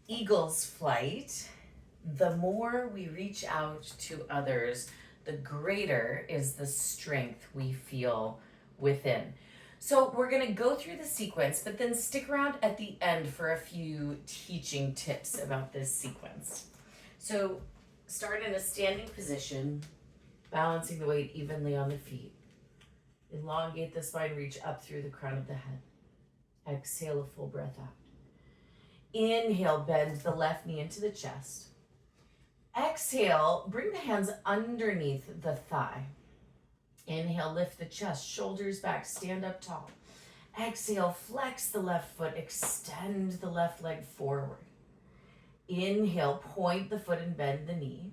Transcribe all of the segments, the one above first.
eagle's flight, the more we reach out to others, the greater is the strength we feel within. So we're going to go through the sequence, but then stick around at the end for a few teaching tips about this sequence. So start in a standing position, balancing the weight evenly on the feet. Elongate the spine, reach up through the crown of the head. Exhale a full breath out. Inhale, bend the left knee into the chest. Exhale, bring the hands underneath the thigh. Inhale, lift the chest, shoulders back, stand up tall. Exhale, flex the left foot, extend the left leg forward. Inhale, point the foot and bend the knee.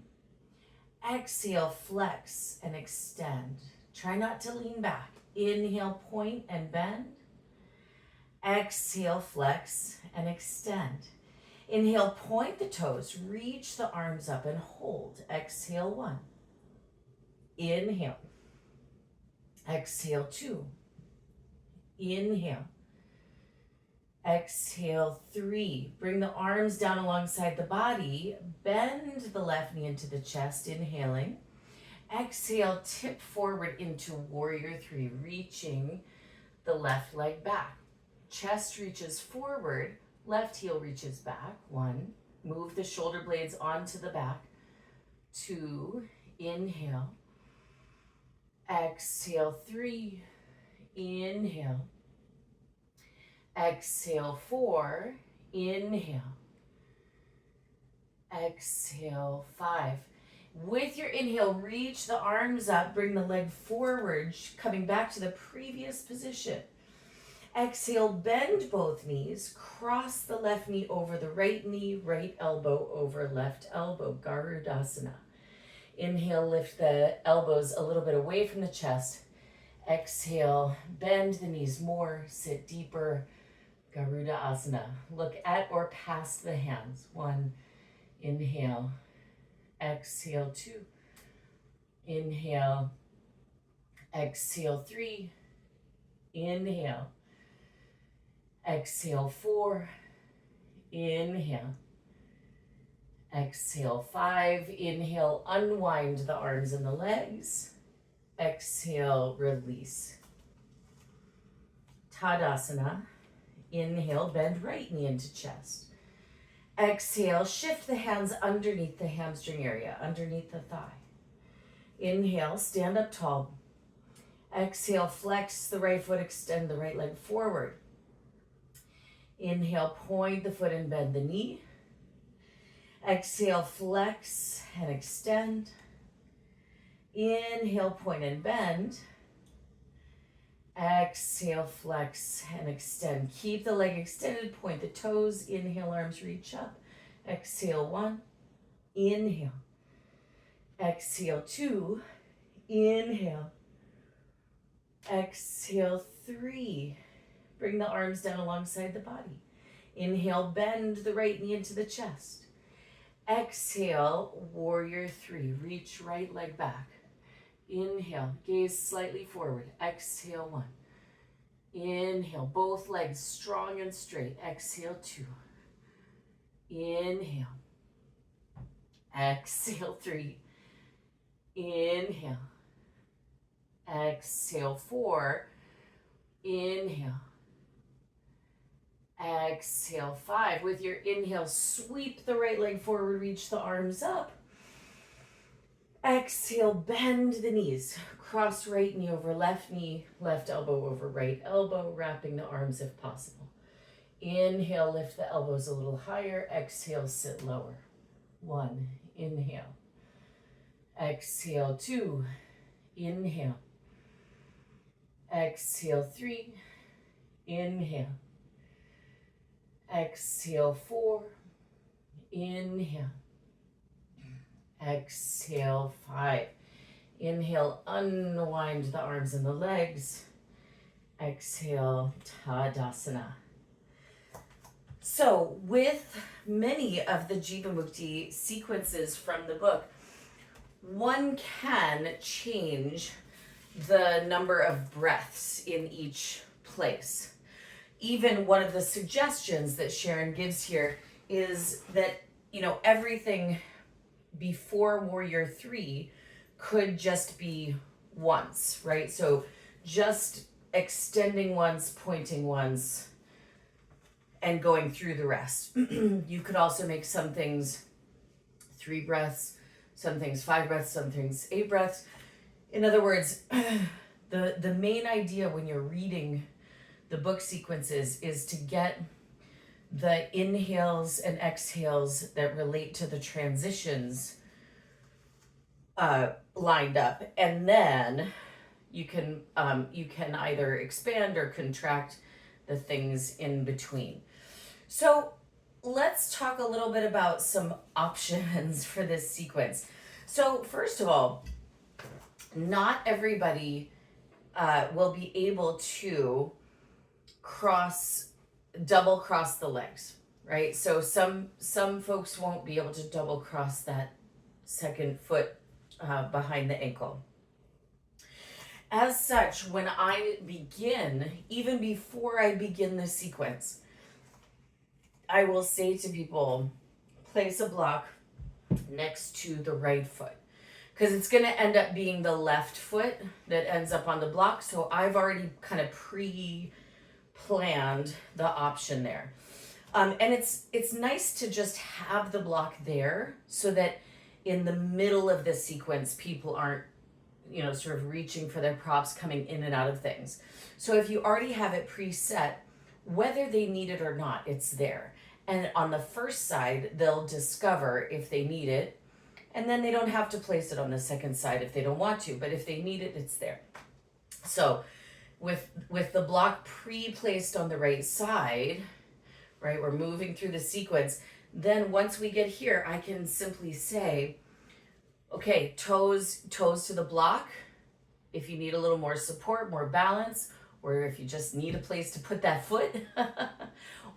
Exhale, flex and extend. Try not to lean back. Inhale, point and bend. Exhale, flex and extend. Inhale, point the toes, reach the arms up and hold. Exhale, 1. Inhale. Exhale, 2. Inhale. Exhale, 3. Bring the arms down alongside the body. Bend the left knee into the chest, inhaling. Exhale, tip forward into warrior 3, reaching the left leg back. Chest reaches forward, left heel reaches back. 1. Move the shoulder blades onto the back. 2. Inhale. Exhale, 3. Inhale. Exhale, 4. Inhale. Exhale, 5. With your inhale, reach the arms up, bring the leg forward, coming back to the previous position. Exhale, bend both knees, cross the left knee over the right knee, right elbow over left elbow, Garudasana. Inhale, lift the elbows a little bit away from the chest. Exhale, bend the knees more, sit deeper, Garuda Asana. Look at or past the hands. 1, inhale. Exhale, 2. Inhale. Exhale, 3. Inhale. Exhale, 4. Inhale. Exhale, 5. Inhale, unwind the arms and the legs. Exhale, release. Tadasana. Inhale, bend right knee into chest. Exhale, shift the hands underneath the hamstring area, underneath the thigh. Inhale, stand up tall. Exhale, flex the right foot, extend the right leg forward. Inhale, point the foot and bend the knee. Exhale, flex and extend. Inhale, point and bend. Exhale, flex and extend. Keep the leg extended, point the toes. Inhale, arms reach up. Exhale, 1. Inhale. Exhale, 2. Inhale. Exhale, 3. Bring the arms down alongside the body. Inhale, bend the right knee into the chest. Exhale, warrior 3. Reach right leg back. Inhale, gaze slightly forward. Exhale, 1. Inhale, both legs strong and straight. Exhale, 2. Inhale. Exhale, 3. Inhale. Exhale, 4. Inhale. Exhale, 5. With your inhale, sweep the right leg forward, reach the arms up. Exhale, bend the knees. Cross right knee over left knee, left elbow over right elbow, wrapping the arms if possible. Inhale, lift the elbows a little higher. Exhale, sit lower. 1, inhale. Exhale, 2, inhale. Exhale, 3, inhale. Exhale, 4, inhale. Exhale, 5. Inhale, unwind the arms and the legs. Exhale, Tadasana. So with many of the Jivamukti sequences from the book, one can change the number of breaths in each place. Even one of the suggestions that Sharon gives here is that, everything before Warrior 3 could just be once, right? So just extending once, pointing once, and going through the rest. You could also make some things 3 breaths, some things 5 breaths, some things 8 breaths. In other words, the main idea when you're reading the book sequences is to get the inhales and exhales that relate to the transitions lined up, and then you can either expand or contract the things in between. So let's talk a little bit about some options for this sequence. So first of all, not everybody will be able to double cross the legs, right? So some folks won't be able to double cross that second foot behind the ankle. As such, when I begin, even before I begin the sequence, I will say to people, place a block next to the right foot, because it's going to end up being the left foot that ends up on the block. So I've already kind of pre-planned the option there. And it's nice to just have the block there so that in the middle of the sequence, people aren't, sort of reaching for their props, coming in and out of things. So if you already have it preset, whether they need it or not, it's there. And on the first side, they'll discover if they need it, and then they don't have to place it on the second side if they don't want to, but if they need it, it's there. So with the block pre-placed on the right side, right, we're moving through the sequence, then once we get here, I can simply say, okay, toes to the block. If you need a little more support, more balance, or if you just need a place to put that foot,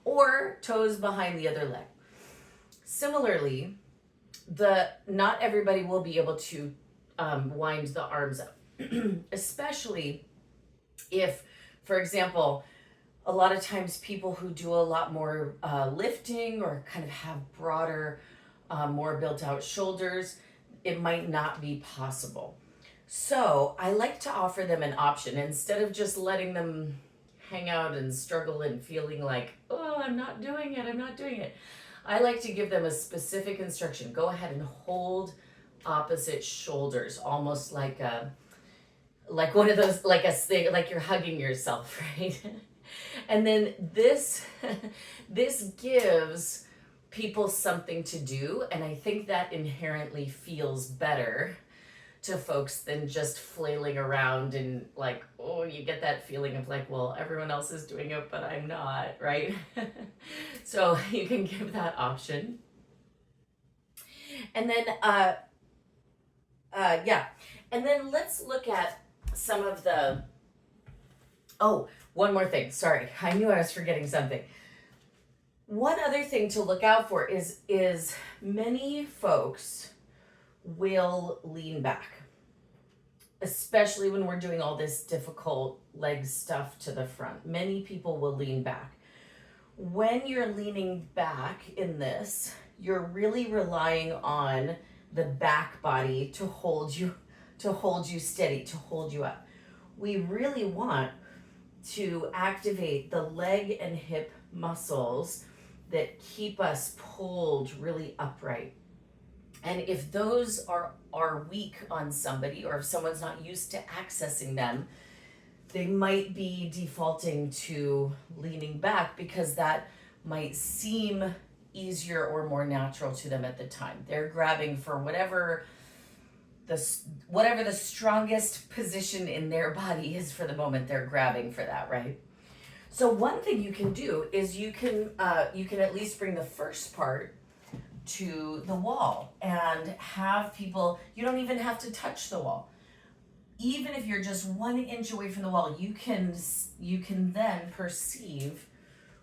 or toes behind the other leg. Similarly, not everybody will be able to wind the arms up, especially if, for example, a lot of times people who do a lot more lifting or kind of have broader, more built out shoulders, it might not be possible. So I like to offer them an option instead of just letting them hang out and struggle and feeling like, oh, I'm not doing it. I like to give them a specific instruction. Go ahead and hold opposite shoulders, almost like one of those, like you're hugging yourself, right? And then this gives people something to do, and I think that inherently feels better to folks than just flailing around and like, oh, you get that feeling of like, well, everyone else is doing it, but I'm not, right? So you can give that option. And then, and then let's look at some of the, one more thing, sorry, I knew I was forgetting something. One other thing to look out for is many folks will lean back, especially when we're doing all this difficult leg stuff to the front. Many people will lean back. When you're leaning back in this, you're really relying on the back body to hold you steady, to hold you up. We really want to activate the leg and hip muscles that keep us pulled really upright. And if those are weak on somebody, or if someone's not used to accessing them, they might be defaulting to leaning back because that might seem easier or more natural to them at the time. They're grabbing for whatever the strongest position in their body is for the moment. They're grabbing for that, right? So one thing you can do is you can at least bring the first part to the wall and have people, you don't even have to touch the wall. Even if you're just 1 inch away from the wall, you can then perceive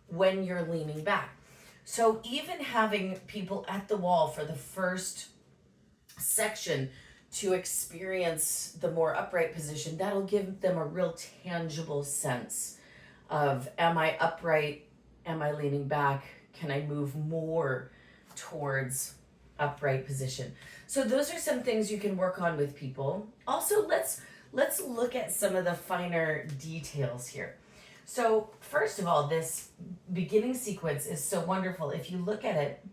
when you're leaning back. So even having people at the wall for the first section to experience the more upright position, that'll give them a real tangible sense of, am I upright? Am I leaning back? Can I move more towards upright position? So those are some things you can work on with people. Also, let's look at some of the finer details here. So first of all, this beginning sequence is so wonderful. If you look at it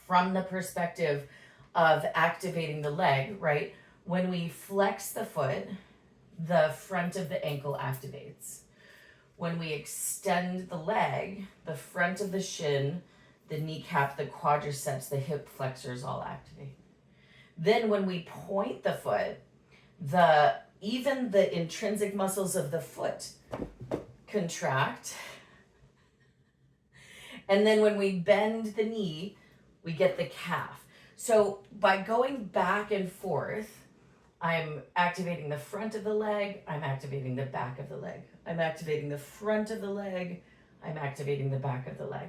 from the perspective of activating the leg, right? When we flex the foot, the front of the ankle activates. When we extend the leg, the front of the shin, the kneecap, the quadriceps, the hip flexors all activate. Then when we point the foot, even the intrinsic muscles of the foot contract. And then when we bend the knee, we get the calf. So by going back and forth, I'm activating the front of the leg, I'm activating the back of the leg. I'm activating the front of the leg, I'm activating the back of the leg.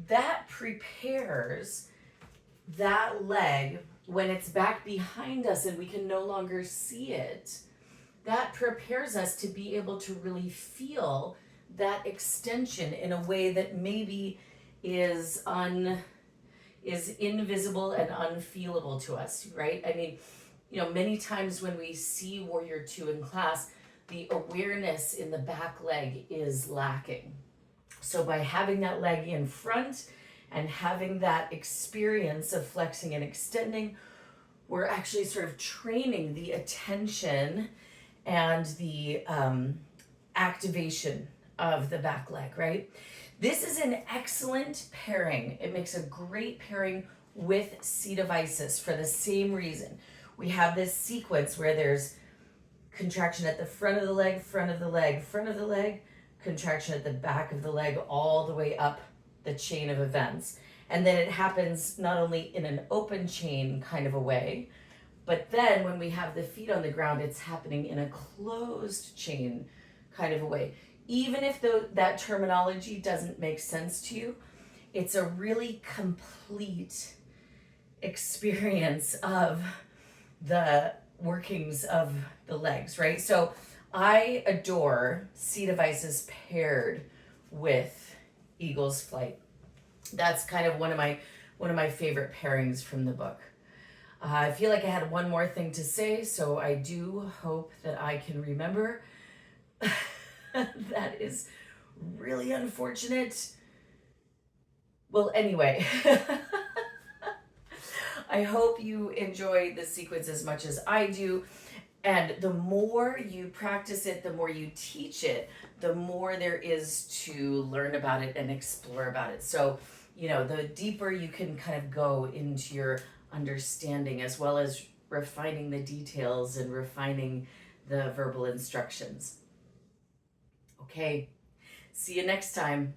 That prepares that leg when it's back behind us and we can no longer see it. That prepares us to be able to really feel that extension in a way that maybe is invisible and unfeelable to us, right? I mean, many times when we see Warrior 2 in class, the awareness in the back leg is lacking. So by having that leg in front and having that experience of flexing and extending, we're actually sort of training the attention and the activation of the back leg, right? This is an excellent pairing. It makes a great pairing with seat of Isis for the same reason. We have this sequence where there's contraction at the front of the leg, front of the leg, front of the leg, contraction at the back of the leg, all the way up the chain of events. And then it happens not only in an open chain kind of a way, but then when we have the feet on the ground, it's happening in a closed chain kind of a way. Even if that terminology doesn't make sense to you, it's a really complete experience of the workings of the legs, right? So I adore Seat of Isis paired with Eagle's Flight. That's kind of one of my favorite pairings from the book. I feel like I had one more thing to say, so I do hope that I can remember. That is really unfortunate. Well, anyway, I hope you enjoy the sequence as much as I do. And the more you practice it, the more you teach it, the more there is to learn about it and explore about it. So, the deeper you can kind of go into your understanding, as well as refining the details and refining the verbal instructions. Okay, see you next time.